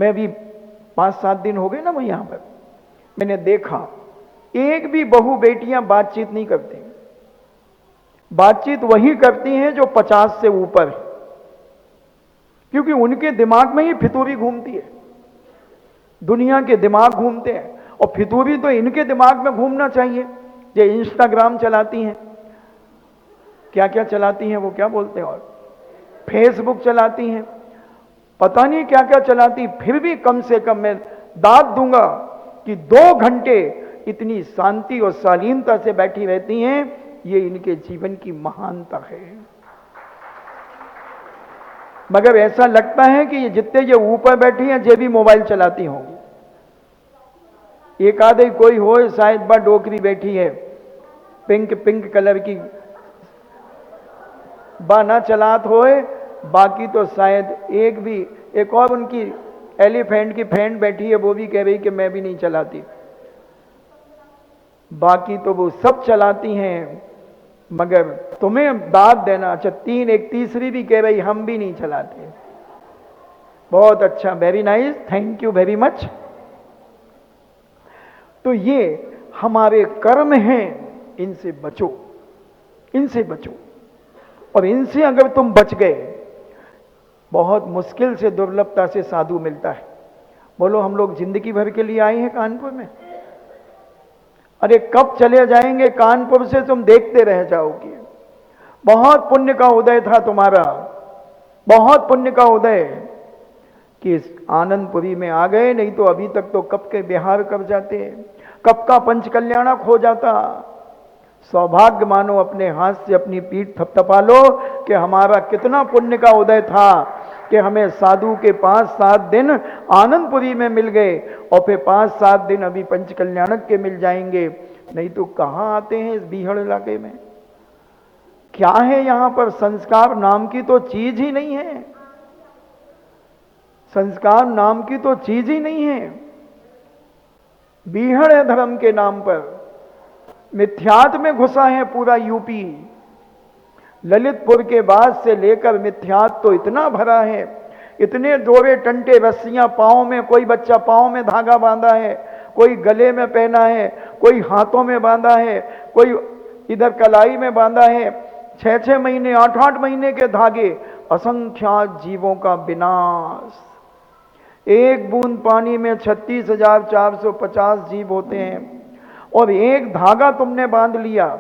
मैं भी 5-7 दिन हो गए ना मैं यहां पर, मैंने देखा एक भी बहू बेटियां बातचीत नहीं करती। बातचीत वही करती हैं जो 50 से ऊपर है, क्योंकि उनके दिमाग में ही फितूरी घूमती है। दुनिया के दिमाग घूमते हैं और फितूरी तो इनके दिमाग में घूमना चाहिए। ये इंस्टाग्राम चलाती हैं, क्या क्या चलाती हैं, वो क्या बोलते हैं, और फेसबुक चलाती हैं, पता नहीं क्या क्या चलाती। फिर भी कम से कम मैं दाद दूंगा कि 2 घंटे इतनी शांति और शालीनता से बैठी रहती हैं। ये इनके जीवन की महानता है। मगर ऐसा लगता है कि ये जितने ये ऊपर बैठी हैं ये भी मोबाइल चलाती होंगी। एक आधे कोई हो शायद बा डोकरी बैठी है, पिंक पिंक कलर की, बा ना चलात होए, बाकी तो शायद एक भी, एक और उनकी एलिफेंट की फ्रेंड बैठी है, वो भी कह रही कि मैं भी नहीं चलाती। बाकी तो वो सब चलाती हैं। मगर तुम्हें दाद देना, अच्छा 3 एक तीसरी भी कह रही हम भी नहीं चलाते। बहुत अच्छा, very nice, thank you very much. तो ये हमारे कर्म हैं, इनसे बचो, इनसे बचो। और इनसे अगर तुम बच गए, बहुत मुश्किल से दुर्लभता से साधु मिलता है। बोलो हम लोग जिंदगी भर के लिए आए हैं कानपुर में, अरे कब चले जाएंगे कानपुर से तुम देखते रह जाओगे। बहुत पुण्य का उदय था तुम्हारा, बहुत पुण्य का उदय कि इस आनंदपुरी में आ गए, नहीं तो अभी तक तो कब के बिहार कब जाते, कब का पंचकल्याणक हो जाता। सौभाग्य मानो, अपने हाथ से अपनी पीठ थपथपा लो कि हमारा कितना पुण्य का उदय था कि हमें साधु के 5-7 दिन आनंदपुरी में मिल गए और फिर 5-7 दिन अभी पंचकल्याणक के मिल जाएंगे। नहीं तो कहां आते हैं इस बीहड़ इलाके में। क्या है यहां पर, संस्कार नाम की तो चीज ही नहीं है, संस्कार नाम की तो चीज ही नहीं है। बीहड़ है धर्म के नाम पर, मिथ्यात्व में घुसा है पूरा यूपी। ललितपुर के बाद से लेकर मिथ्यात्व तो इतना भरा है, इतने डोरे टंटे रस्सियां पांव में, कोई बच्चा पांव में धागा बांधा है, कोई गले में पहना है, कोई हाथों में बांधा है, कोई इधर कलाई में बांधा है। 6-6 महीने 8-8 महीने के धागे, असंख्यात जीवों का विनाश। एक बूंद पानी में 36,450 जीव होते हैं और एक धागा तुमने बांध लिया।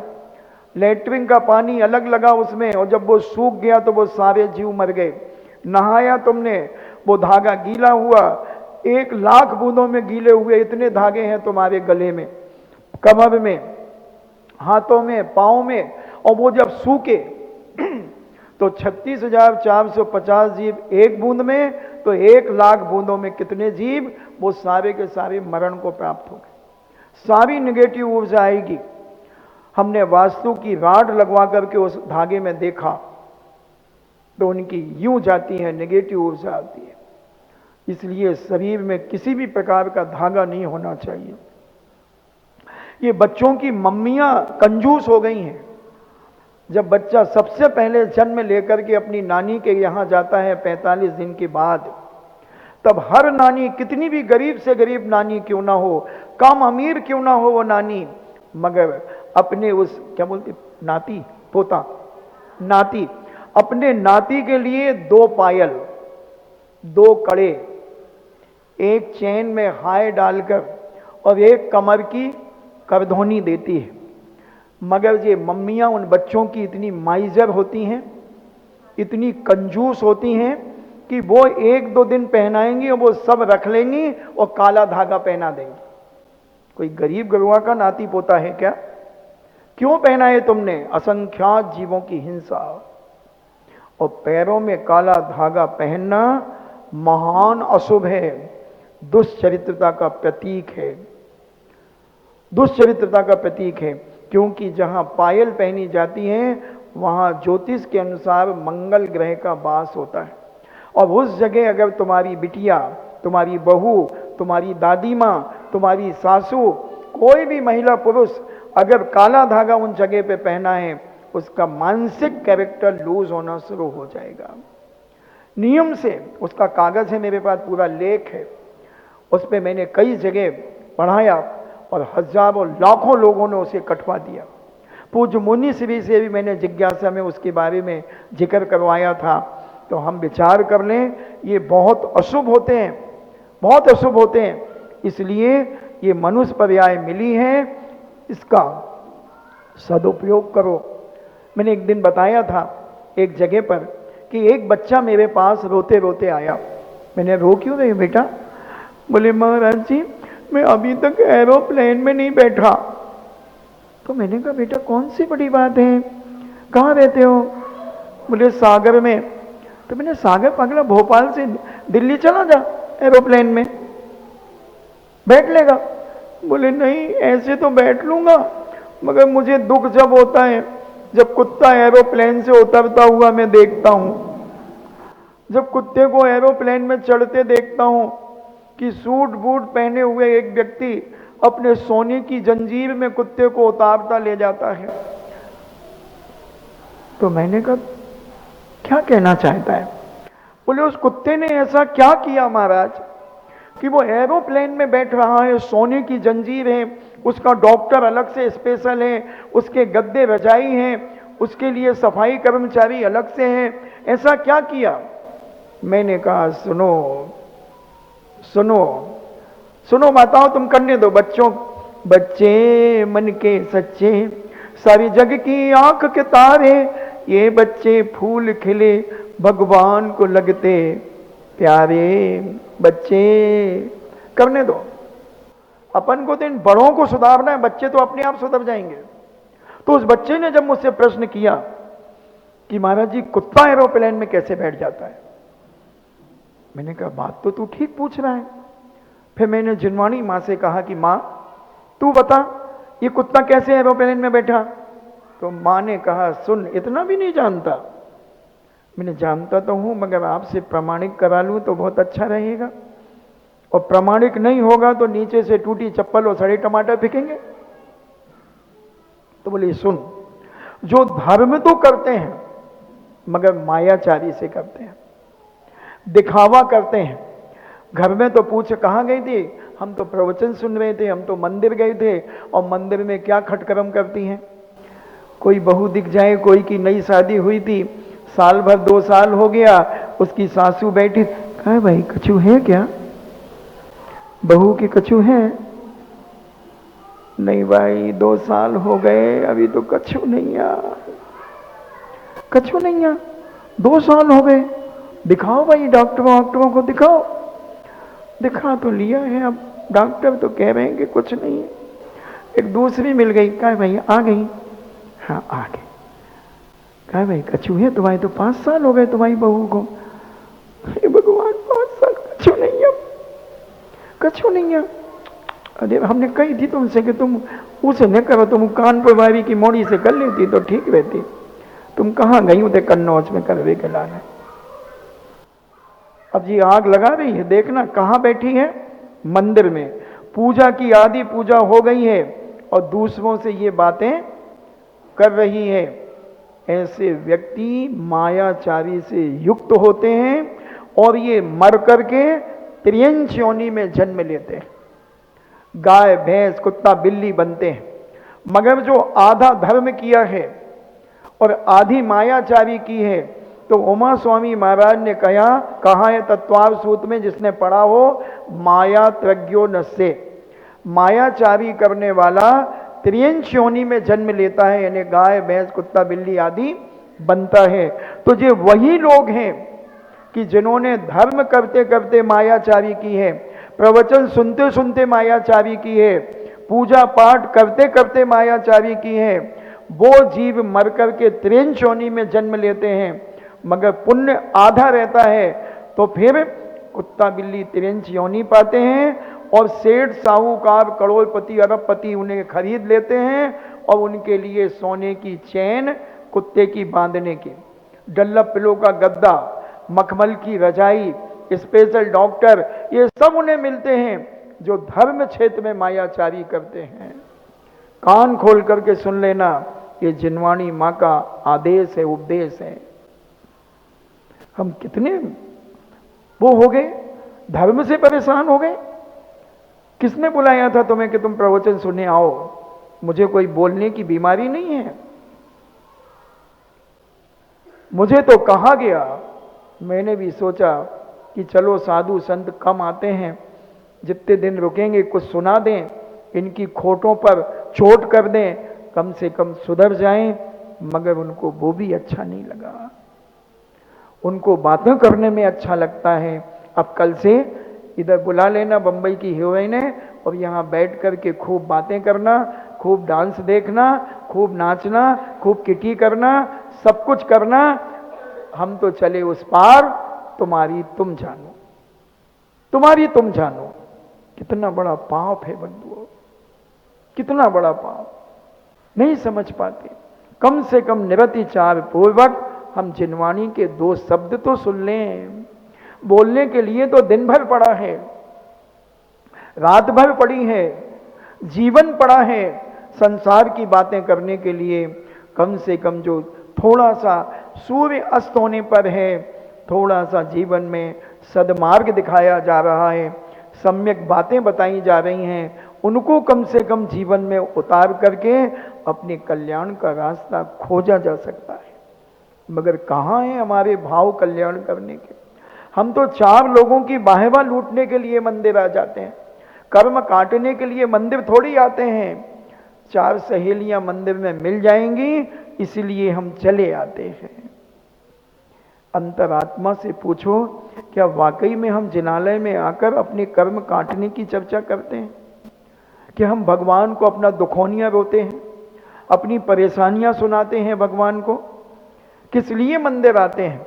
लेटरिन का पानी अलग लगा उसमें, और जब वो सूख गया तो वो सारे जीव मर गए। नहाया तुमने, वो धागा गीला हुआ, 1,00,000 बूंदों में गीले हुए इतने धागे हैं तुम्हारे गले में, कमर में, हाथों में, पांव में। और वो जब सूखे तो 36,450 जीव एक बूंद में, तो 1,00,000 बूंदों में कितने जीव, वो सारे के सारे मरण को प्राप्त हो गए। सारी नेगेटिव ऊर्जा आएगी। हमने वास्तु की राड लगवा करके उस धागे में देखा तो उनकी यूं जाती है, नेगेटिव ऊर्जा आती है। इसलिए शरीर में किसी भी प्रकार का धागा नहीं होना चाहिए। ये बच्चों की मम्मियां कंजूस हो गई हैं। जब बच्चा सबसे पहले जन्म लेकर के अपनी नानी के यहां जाता है 45 दिन के बाद, तब हर नानी, कितनी भी गरीब से गरीब नानी क्यों ना हो, कम अमीर क्यों ना हो वो नानी, मगर अपने उस, क्या बोलते, नाती, पोता, नाती, अपने नाती के लिए 2 पायल, 2 कड़े, एक चैन में हाय डालकर और एक कमर की करधोनी देती है। मगर ये मम्मियां उन बच्चों की इतनी माइजर होती हैं, इतनी कंजूस होती हैं कि वो 1-2 दिन पहनाएंगी और वो सब रख लेंगी और काला धागा पहना देंगी। कोई गरीब गरुआ का नाती पोता है क्या? क्यों पहनाए तुमने? असंख्यात जीवों की हिंसा। और पैरों में काला धागा पहनना महान अशुभ है, दुष्चरित्रता का प्रतीक है, दुष्चरित्रता का प्रतीक है। क्योंकि जहां पायल पहनी जाती है वहां ज्योतिष के अनुसार मंगल ग्रह का वास होता है। और उस जगह अगर तुम्हारी बिटिया, तुम्हारी बहू, तुम्हारी दादी माँ, तुम्हारी सासू, कोई भी महिला पुरुष अगर काला धागा उन जगह पे पहना है, उसका मानसिक कैरेक्टर लूज होना शुरू हो जाएगा। नियम से। उसका कागज है मेरे पास, पूरा लेख है, उस पर मैंने कई जगह पढ़ाया और हजारों लाखों लोगों ने उसे कटवा दिया। पूज्य मुनि श्री से भी मैंने जिज्ञासा में उसके बारे में जिक्र करवाया था। तो हम विचार कर लें, ये बहुत अशुभ होते हैं, बहुत अशुभ होते हैं। इसलिए ये मनुष्य पर्याय मिली है, इसका सदुपयोग करो। मैंने एक दिन बताया था एक जगह पर कि एक बच्चा मेरे पास रोते रोते आया। मैंने रो क्यों रही बेटा? बोले महाराज जी मैं अभी तक एरोप्लेन में नहीं बैठा। तो मैंने कहा बेटा कौन सी बड़ी बात है, कहाँ रहते हो? बोले सागर में। तो मैंने सागर पगला, भोपाल से दिल्ली चला जा एरोप्लेन में, बैठ लेगा। बोले नहीं ऐसे तो बैठ लूंगा, मगर मुझे दुख जब होता है जब कुत्ता एरोप्लेन से उतरता हुआ मैं देखता हूं, जब कुत्ते को एरोप्लेन में चढ़ते देखता हूं कि सूट बूट पहने हुए एक व्यक्ति अपने सोने की जंजीर में कुत्ते को उतारता ले जाता है। तो मैंने कहा क्या कहना चाहता है? बोले उस कुत्ते ने ऐसा क्या किया महाराज कि वो एरोप्लेन में बैठ रहा है, सोने की जंजीर है, उसका डॉक्टर अलग से स्पेशल है, उसके गद्दे रजाई हैं, उसके लिए सफाई कर्मचारी अलग से हैं, ऐसा क्या किया? मैंने कहा सुनो सुनो सुनो माताओं, तुम करने दो बच्चों, बच्चे मन के सच्चे, सारी जग की आंख के तारे, ये बच्चे फूल खिले भगवान को लगते प्यारे। बच्चे करने दो, अपन को तो इन बड़ों को सुधारना है, बच्चे तो अपने आप सुधर जाएंगे। तो उस बच्चे ने जब मुझसे प्रश्न किया कि महाराज जी कुत्ता एरोप्लेन में कैसे बैठ जाता है, मैंने कहा बात तो तू ठीक पूछ रहा है। फिर मैंने जिनवाणी माँ से कहा कि माँ तू बता ये कुत्ता कैसे एरोप्लेन में बैठा? तो माँ ने कहा सुन इतना भी नहीं जानता? मैंने जानता तो हूं मगर आपसे प्रमाणिक करा लूं तो बहुत अच्छा रहेगा, और प्रमाणिक नहीं होगा तो नीचे से टूटी चप्पल और सड़े टमाटर फेंकेंगे। तो बोले सुन, जो धर्म तो करते हैं मगर मायाचारी से करते हैं, दिखावा करते हैं। घर में तो पूछ कहाँ गई थी? हम तो प्रवचन सुन रहे थे, हम तो मंदिर गए थे, और मंदिर में क्या खटकरम करती हैं? कोई बहू दिख जाए, कोई की नई शादी हुई थी, साल भर 2 साल हो गया, उसकी सासू बैठी, कहा भाई कछू है क्या? बहू के कछू है? नहीं भाई 2 साल हो गए अभी तो कछू नहीं आ, कछू नहीं आ, 2 साल हो गए, दिखाओ भाई डॉक्टरों को दिखाओ। दिखा तो लिया है, अब डॉक्टर तो कह रहे हैं कि कुछ नहीं है। एक दूसरी मिल गई, कहा भाई आ गई? हाँ आ गई। कहा भाई कछू है तुम्हारी? तो 5 साल हो गए तुम्हारी बहू को। हे भगवान 5 साल कछू नहीं है, कछू नहीं है। अरे हमने कही थी तुमसे कि तुम उसे न करो, तुम कानपुर वाली की मोड़ी से कर लेती तो ठीक रहती, तुम कहाँ गई उधर कन्नौज में करवे के लाने। अब जी आग लगा रही है, देखना कहाँ बैठी है? मंदिर में। पूजा की आदि पूजा हो गई है और दूसरों से ये बातें कर रही है। ऐसे व्यक्ति मायाचारी से युक्त होते हैं और ये मर करके त्रियंच योनि में जन्म लेते हैं, गाय भैंस कुत्ता बिल्ली बनते हैं। मगर जो आधा धर्म किया है और आधी मायाचारी की है, तो उमा स्वामी महाराज ने कहा है तत्वार सूत्र में, जिसने पढ़ा हो, माया त्रज्ञो नस्से, मायाचारी करने वाला त्रियंच योनि में जन्म लेता है, यानी गाय भैंस कुत्ता बिल्ली आदि बनता है। तो ये वही लोग हैं कि जिन्होंने धर्म करते करते मायाचारी की है, प्रवचन सुनते सुनते मायाचारी की है, पूजा पाठ करते करते मायाचारी की है, वो जीव मर करके त्रियंच योनि में जन्म लेते हैं। मगर पुण्य आधा रहता है तो फिर कुत्ता बिल्ली त्रियंच योनि पाते हैं, और सेठ साहूकार करोड़पति अरबपति उन्हें खरीद लेते हैं और उनके लिए सोने की चैन, कुत्ते की बांधने की, डल्लप पिलो का गद्दा, मखमल की रजाई, स्पेशल डॉक्टर, ये सब उन्हें मिलते हैं जो धर्म क्षेत्र में मायाचारी करते हैं। कान खोल करके सुन लेना, ये जिनवाणी माँ का आदेश है, उपदेश है। हम कितने वो हो गए, धर्म से परेशान हो गए। किसने बुलाया था तुम्हें कि तुम प्रवचन सुनने आओ? मुझे कोई बोलने की बीमारी नहीं है, मुझे तो कहा गया। मैंने भी सोचा कि चलो साधु संत कम आते हैं, जितने दिन रुकेंगे कुछ सुना दें, इनकी खोटों पर चोट कर दें, कम से कम सुधर जाएं। मगर उनको वो भी अच्छा नहीं लगा। उनको बातें करने में अच्छा लगता है। अब कल से इधर बुला लेना बंबई की हीरोइन है, और यहाँ बैठ करके खूब बातें करना, खूब डांस देखना, खूब नाचना, खूब किटी करना, सब कुछ करना। हम तो चले उस पार, तुम्हारी तुम जानो, तुम्हारी तुम जानो। कितना बड़ा पाप है बंधुओं, कितना बड़ा पाप, नहीं समझ पाते। कम से कम निरतिचार पूर्वक हम जिनवाणी के 2 शब्द तो सुन लें। बोलने के लिए तो दिन भर पड़ा है, रात भर पड़ी है, जीवन पड़ा है। संसार की बातें करने के लिए कम से कम जो थोड़ा सा सूर्य अस्त होने पर है, थोड़ा सा जीवन में सदमार्ग दिखाया जा रहा है, सम्यक बातें बताई जा रही हैं, उनको कम से कम जीवन में उतार करके अपने कल्याण का रास्ता खोजा जा सकता है। मगर कहाँ है हमारे भाव कल्याण करने के? हम तो 4 लोगों की वाहवा लूटने के लिए मंदिर आ जाते हैं, कर्म काटने के लिए मंदिर थोड़ी आते हैं। 4 सहेलियां मंदिर में मिल जाएंगी इसलिए हम चले आते हैं। अंतरात्मा से पूछो, क्या वाकई में हम जिनालय में आकर अपने कर्म काटने की चर्चा करते हैं? कि हम भगवान को अपना दुखोनियां रोते हैं, अपनी परेशानियां सुनाते हैं भगवान को? किस लिए मंदिर आते हैं?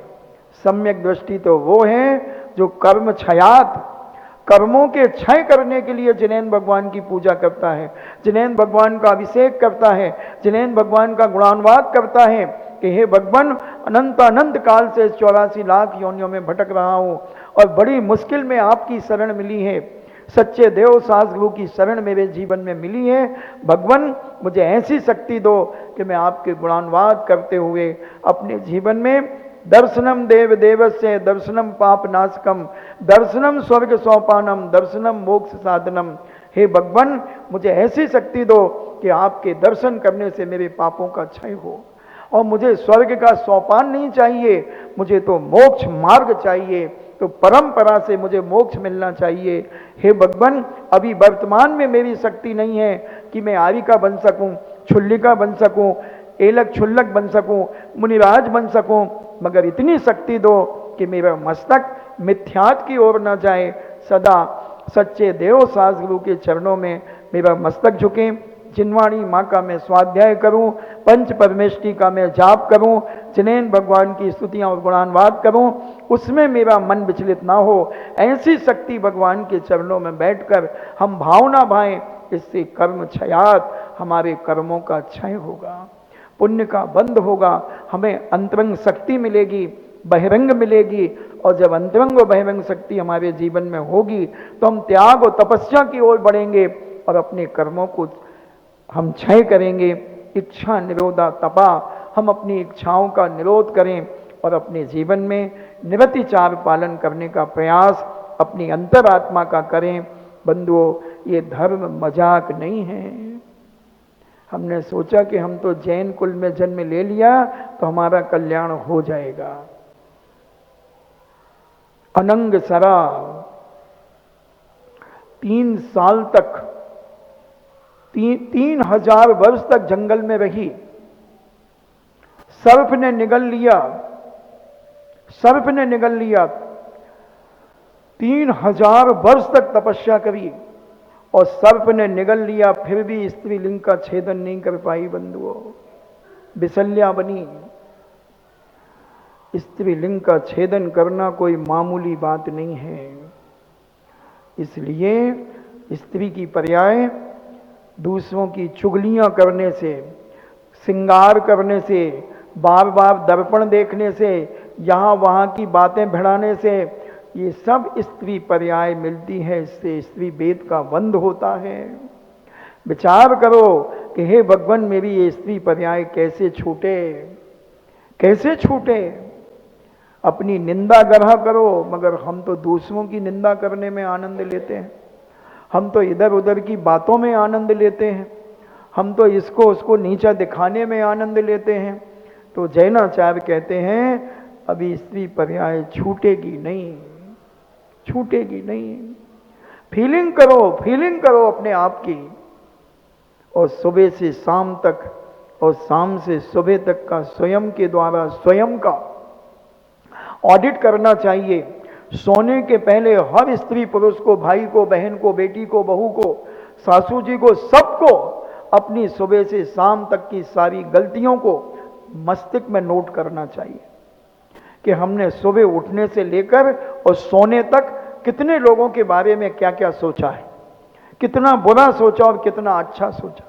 सम्यक दृष्टि तो वो है जो कर्म क्षयात, कर्मों के क्षय करने के लिए जिनेन भगवान की पूजा करता है, जिनेन भगवान का अभिषेक करता है, जिनेन भगवान का गुणानुवाद करता है कि हे भगवान, अनंत अनंत काल से 84 लाख योनियों में भटक रहा हूं और बड़ी मुश्किल में आपकी शरण मिली है, सच्चे देव सास गुरु की शरण मेरे जीवन में मिली है। भगवान मुझे ऐसी शक्ति दो कि मैं आपके गुणानुवाद करते हुए अपने जीवन में दर्शनम देव देवस्य दर्शनम पाप नाशकम दर्शनम स्वर्ग सोपानम दर्शनम मोक्ष साधनम। हे भगवान, मुझे ऐसी शक्ति दो कि आपके दर्शन करने से मेरे पापों का क्षय हो, और मुझे स्वर्ग का सोपान नहीं चाहिए, मुझे तो मोक्ष मार्ग चाहिए, तो परंपरा से मुझे मोक्ष मिलना चाहिए। हे भगवान, अभी वर्तमान में मेरी शक्ति नहीं है कि मैं आरिका बन सकूं, छुल्लिका बन सकूं, एलक छुल्लक बन सकूं, मुनिराज बन सकूं, मगर इतनी शक्ति दो कि मेरा मस्तक मिथ्यात की ओर न जाए, सदा सच्चे देव सास गुरु के चरणों में मेरा मस्तक झुके। जिनवाणी माँ का मैं स्वाध्याय करूं, पंच परमेष्टि का मैं जाप करूं, जिनेन भगवान की स्तुतियां और गुणानुवाद करूं, उसमें मेरा मन विचलित ना हो। ऐसी शक्ति भगवान के चरणों में बैठकर हम भावना भाएं, इससे कर्म क्षयात, हमारे कर्मों का क्षय होगा, पुण्य का बंध होगा, हमें अंतरंग शक्ति मिलेगी, बहिरंग मिलेगी। और जब अंतरंग और बहिरंग शक्ति हमारे जीवन में होगी तो हम त्याग और तपस्या की ओर बढ़ेंगे और अपने कर्मों को हम क्षय करेंगे। इच्छा निरोधा तपा, हम अपनी इच्छाओं का निरोध करें और अपने जीवन में निरतिचार पालन करने का प्रयास अपनी अंतरात्मा का करें। बंधुओं, ये धर्म मजाक नहीं है। हमने सोचा कि हम तो जैन कुल में जन्म ले लिया तो हमारा कल्याण हो जाएगा। अनंग सरा 3 साल तक 3000 वर्ष तक जंगल में रही, सर्प ने निगल लिया, सर्प ने निगल लिया। 3000 वर्ष तक तपस्या करी और सर्प ने निगल लिया, फिर भी स्त्रीलिंग का छेदन नहीं कर पाई। बंधुओं, विशल्या बनी। स्त्रीलिंग का छेदन करना कोई मामूली बात नहीं है। इसलिए स्त्री की पर्याय दूसरों की चुगलियां करने से, श्रृंगार करने से, बार बार दर्पण देखने से, यहाँ वहाँ की बातें भिड़ाने से, ये सब स्त्री पर्याय मिलती है। इससे स्त्री वेद का बंध होता है। विचार करो कि हे भगवान, मेरी ये स्त्री पर्याय कैसे छूटे, कैसे छूटे। अपनी निंदा ग्रह करो, मगर हम तो दूसरों की निंदा करने में आनंद लेते हैं, हम तो इधर उधर की बातों में आनंद लेते हैं, हम तो इसको उसको नीचा दिखाने में आनंद लेते हैं। तो जैनाचार्य कहते हैं अभी स्त्री पर्याय छूटेगी नहीं, छूटेगी नहीं। फीलिंग करो अपने आप की, और सुबह से शाम तक और शाम से सुबह तक का स्वयं के द्वारा स्वयं का ऑडिट करना चाहिए। सोने के पहले हर स्त्री पुरुष को, भाई को, बहन को, बेटी को, बहू को, सासू जी को, सबको अपनी सुबह से शाम तक की सारी गलतियों को मस्तिष्क में नोट करना चाहिए कि हमने सुबह उठने से लेकर और सोने तक कितने लोगों के बारे में क्या क्या सोचा है, कितना बुरा सोचा और कितना अच्छा सोचा,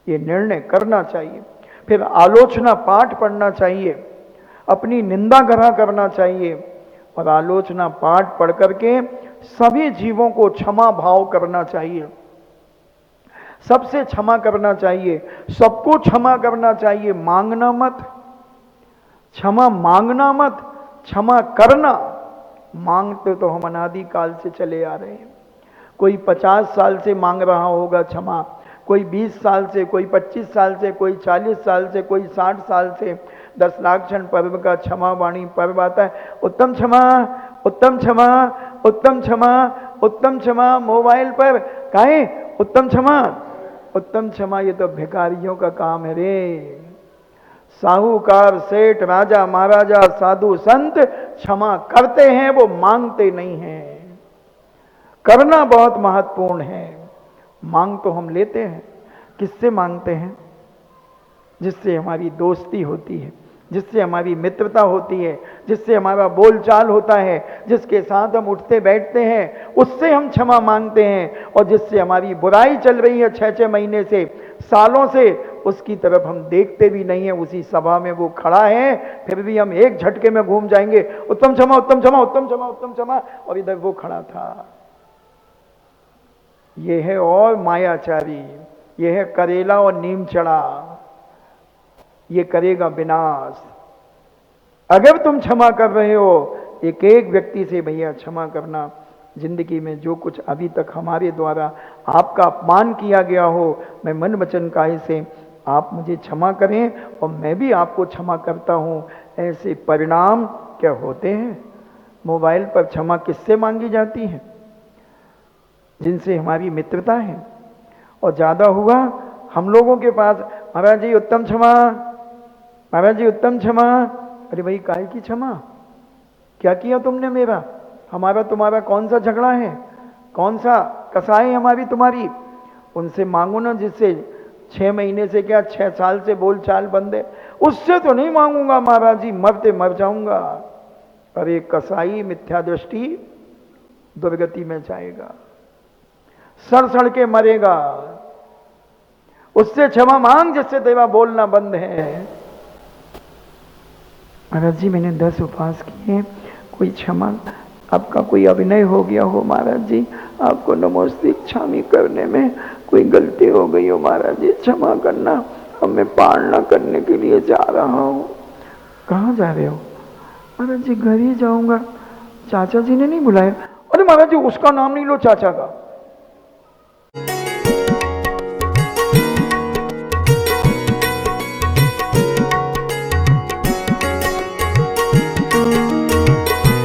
ये निर्णय करना चाहिए। फिर आलोचना पाठ पढ़ना चाहिए, अपनी निंदा ग्रह करना चाहिए, और आलोचना पाठ पढ़ करके सभी जीवों को क्षमा भाव करना चाहिए, सबसे क्षमा करना चाहिए, सबको क्षमा करना चाहिए। मांगना मत, क्षमा मांगना मत, क्षमा करना। मांगते तो हम अनादि काल से चले आ रहे हैं। कोई 50 साल से मांग रहा होगा क्षमा, कोई 20 साल से, कोई 25 साल से, कोई 40 साल से, कोई 60 साल से। 10 लाख क्षण पर्व का क्षमा वाणी पर्व आता है, उत्तम क्षमा, उत्तम क्षमा, उत्तम क्षमा, उत्तम क्षमा। मोबाइल पर काहे उत्तम क्षमा, उत्तम क्षमा, ये तो भिखारियों का काम है रे। साहूकार, सेठ, राजा, महाराजा, साधु, संत क्षमा करते हैं, वो मांगते नहीं हैं। करना बहुत महत्वपूर्ण है। मांग तो हम लेते हैं, किससे मांगते हैं? जिससे हमारी दोस्ती होती है, जिससे हमारी मित्रता होती है, जिससे हमारा बोलचाल होता है, जिसके साथ हम उठते बैठते हैं, उससे हम क्षमा मांगते हैं। और जिससे हमारी बुराई चल रही है 6-6 महीने से, सालों से, उसकी तरफ हम देखते भी नहीं है, उसी सभा में वो खड़ा है, फिर भी हम एक झटके में घूम जाएंगे, उत्तम क्षमा, उत्तम क्षमा, उत्तम क्षमा, उत्तम क्षमा, और इधर वो खड़ा था। ये है और मायाचारी, ये है करेला और नीम चढ़ा, ये करेगा विनाश। अगर तुम क्षमा कर रहे हो एक एक व्यक्ति से, भैया क्षमा करना। जिंदगी में जो कुछ अभी तक हमारे द्वारा आपका अपमान किया गया हो, मैं मन वचन काहे से आप मुझे क्षमा करें और मैं भी आपको क्षमा करता हूं। ऐसे परिणाम क्या होते हैं? मोबाइल पर क्षमा किससे मांगी जाती है? जिनसे हमारी मित्रता है। और ज्यादा हुआ हम लोगों के पास, महाराज जी उत्तम क्षमा, महाराज जी उत्तम क्षमा। अरे भाई काहे की क्षमा? क्या किया तुमने मेरा? हमारा तुम्हारा कौन सा झगड़ा है? कौन सा कसाई हमारी तुम्हारी? उनसे मांगो ना जिससे 6 महीने से क्या 6 साल से बोलचाल बंद है, उससे तो नहीं मांगूंगा महाराज जी, मरते मर जाऊंगा। अरे कसाई मिथ्या दृष्टि दुर्गति में जाएगा, सड़ सड़ के मरेगा। उससे क्षमा मांग जिससे तेरा बोलना बंद है। महाराज जी मैंने 10 उपवास किए, कोई क्षमा, आपका कोई अभिनय हो गया हो महाराज जी, आपको नमोस्ते क्षामी करने में कोई गलती हो गई हो महाराज जी, क्षमा करना, अब मैं पालना करने के लिए जा रहा हूँ। कहाँ जा रहे हो? महाराज जी घर ही जाऊंगा, चाचा जी ने नहीं बुलाया। अरे महाराज जी उसका नाम नहीं लो चाचा का,